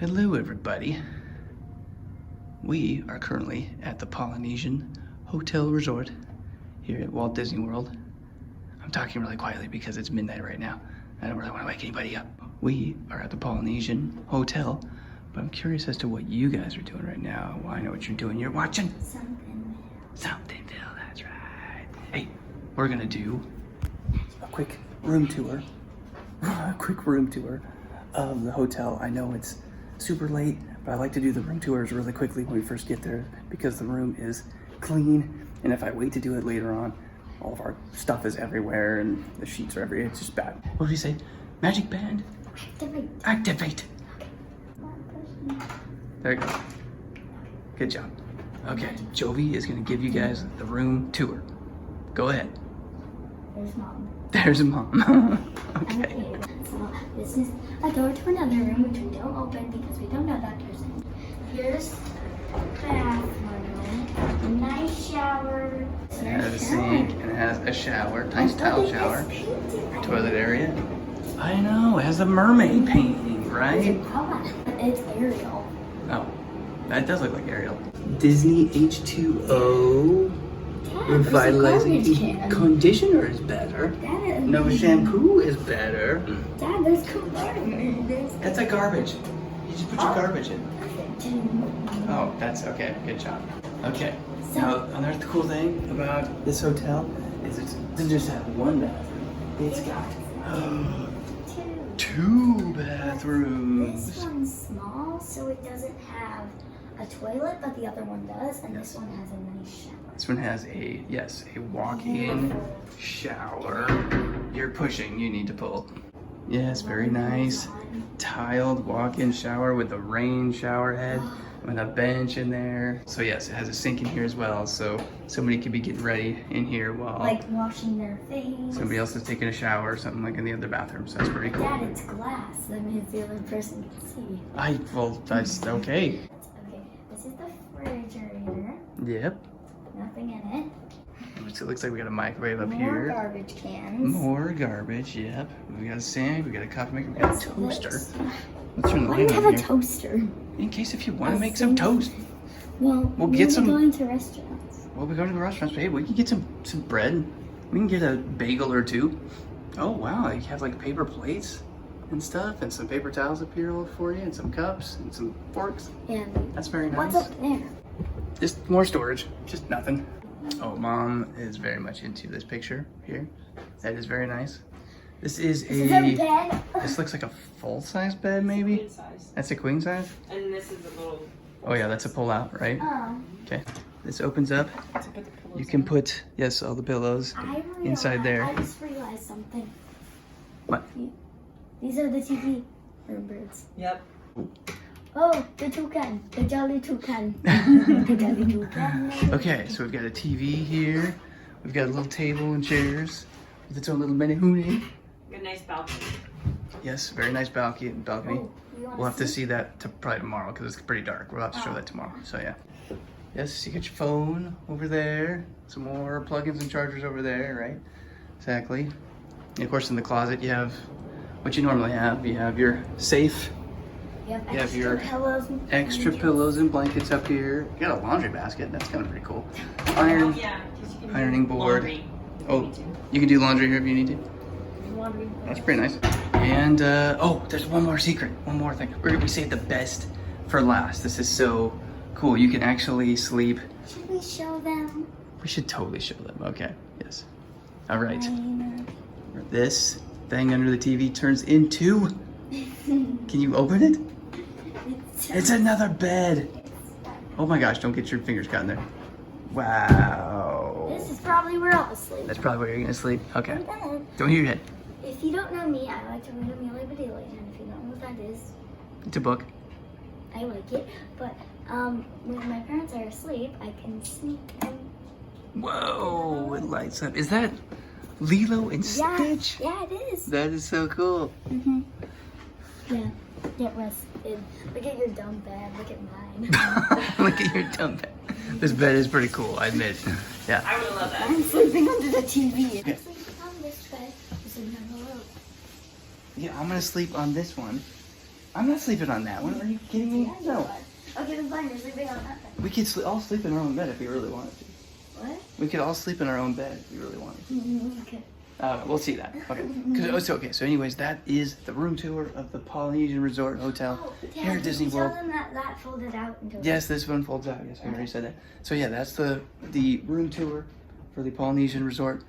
Hello everybody. We are currently at the Polynesian Hotel Resort here at Walt Disney World. I'm talking really quietly because it's midnight right now. I don't really want to wake anybody up. We are at the Polynesian Hotel, but I'm curious as to what you guys are doing right now. Well, I know what you're doing. You're watching Somethingville, that's right. Hey, we're gonna do a quick room tour. A quick room tour of the hotel. I know it's super late, but I like to do the room tours really quickly when we first get there because the room is clean, and if I wait to do it later on, all of our stuff is everywhere and the sheets are everywhere. It's just bad. What do you say? Magic band? Activate. Activate. There you go. Good job. Okay, Jovi is gonna give you guys the room tour. Go ahead. There's mom. There's mom. Okay. So this is a door to another room which we don't open because we don't know that person. Here's the bathroom. Nice shower. It has a sink and it has a shower. Nice tile shower. Toilet area. I know, it has a mermaid painting, right? It's Ariel. Oh, that does look like Ariel. Disney H2O. Revitalizing the conditioner is better. Dad, No shampoo is better. Dad, there's garbage. That's a garbage. You just put your garbage in. Perfect. Oh, that's okay. Good job. Okay. Now, another cool thing about this hotel is it doesn't just have one bathroom. It's got two bathrooms. This one's small, so it doesn't have a toilet, but the other one does, and this one has a nice shower. This one has a walk-in shower. You're pushing, you need to pull. Yes, very nice. Tiled walk-in shower with a rain shower head with a bench in there. So yes, it has a sink in here as well, so somebody could be getting ready in here while like washing their face. somebody else is taking a shower or something like in the other bathroom. So that's pretty cool. Dad, it's glass. That means the other person can see. That's okay. Okay, this is the refrigerator. Yep. Nothing in it. So it looks like we got a microwave up More here. garbage cans. More garbage, yep. We got a sink, we got a coffee maker, we got a toaster. Let's turn the Why do light you have on a here. toaster? In case if you want to make some toast. Well, We'll get some- going to restaurants. Well, we're going to the restaurants, babe. We can get some bread. We can get a bagel or two. Oh, wow. You have like paper plates and stuff and some paper towels up here for you and some cups and some forks. And That's very nice. what's up there? Just more storage. Just nothing. Oh, mom is very much into this picture here. That is very nice. This is Is that a bed? This looks like a full-size bed, maybe? Queen size. That's a queen size? And this is a little. Oh yeah, that's a pull-out, right? Oh. Okay. This opens up. To put the pillows You can in. put, yes, all the pillows inside there. I just realized something. What? These are the TV room birds. Yep. Oh, the toucan. The jolly toucan. The jolly toucan. Okay, so we've got a TV here. We've got a little table and chairs with its own little mini hoonie. Good, nice balcony. Yes, very nice balcony. Oh, you wanna We'll have to see that probably tomorrow because it's pretty dark. We'll have to show that tomorrow. So yeah. Yes, you got your phone over there. Some more plugins and chargers over there, right? Exactly. And of course, in the closet, you have what you normally have. You have your safe. You You have your pillows. extra pillows and blankets up here. You got a laundry basket. That's kind of pretty cool. Oh, Iron. yeah. 'Cause you can do Ironing board. laundry. Oh, you can do laundry here if you need to. Laundry. That's pretty nice. And oh, there's one more secret. One more thing. We saved the best for last. This is so cool. You can actually sleep. Should we show them? We should totally show them. Okay. Yes. All right. Mine. This thing under the TV turns into. Can you open it? It's another bed. Oh my gosh! Don't get your fingers caught in there. Wow. This is probably where I'll sleep. That's probably where you're gonna sleep. Okay. And then, Don't hit your head. if you don't know me, I like to read Amelia Bedelia, and if you don't know what that is, It's a book. I like it. But when my parents are asleep, I can sneak and Whoa! It lights up. Is that Lilo and Stitch? Yeah, it is. That is so cool. Yeah, get rested. Look at your dumb bed. Look at mine. Look at your dumb bed. This bed is pretty cool, I admit. Yeah. I would love that. I'm sleeping under the TV. Okay. I'm sleeping on this bed. I'm sleeping on the road. Yeah, I'm gonna sleep on this one. I'm not sleeping on that one. Are you kidding me? Yeah, you No. are. Okay, then fine. You're sleeping on that then. We could all sleep in our own bed if we really wanted to. What? We could all sleep in our own bed if we really wanted to. Okay. We'll see that. Okay. It's okay. So, anyways, that is the room tour of the Polynesian Resort Hotel here at Disney Tell World. them that folded out into Yes, this one folds out. Yes, I already said that. So yeah, that's the room tour for the Polynesian Resort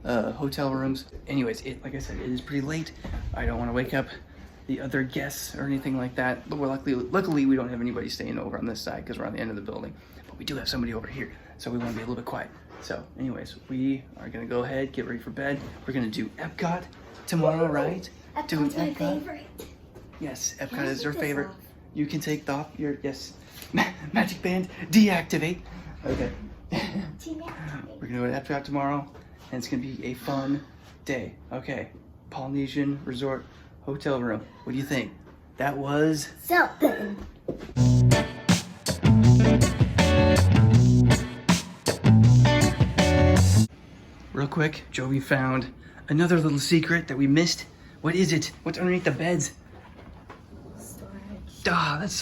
hotel rooms. Anyways, like I said, it is pretty late. I don't want to wake up the other guests or anything like that. But luckily, we don't have anybody staying over on this side because we're on the end of the building. But we do have somebody over here, so we want to be a little bit quiet. So, anyways, we are gonna go ahead, get ready for bed. We're gonna do Epcot tomorrow, right? Doing Epcot's my favorite. Yes, Can I Epcot is take our this favorite. off? You can take off your magic band, deactivate. Okay. We're gonna go to Epcot tomorrow, and it's gonna be a fun day. Okay. Polynesian Resort hotel room. What do you think? That was Something. real quick. Jovi found another little secret that we missed. What is it? What's underneath the beds? Storage. Ah, that's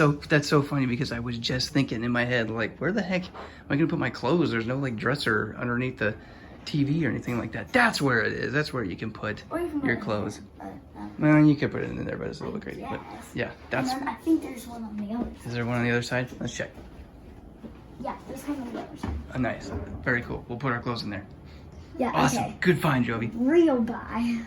so funny because I was just thinking in my head, like, where the heck am I gonna put my clothes? There's no like dresser underneath the TV or anything like that. That's where it is. That's where you can put Or you can your put it clothes. in Well, you could put it in there, but it's a little bit crazy. But Yes. yeah, that's. And then I think there's one on the other Is side. there one on the other side? Let's check. Yeah, there's one on the other side. Oh, nice. Very cool. We'll put our clothes in there. Yeah, Awesome. okay. Good find, Jovi. Real buy.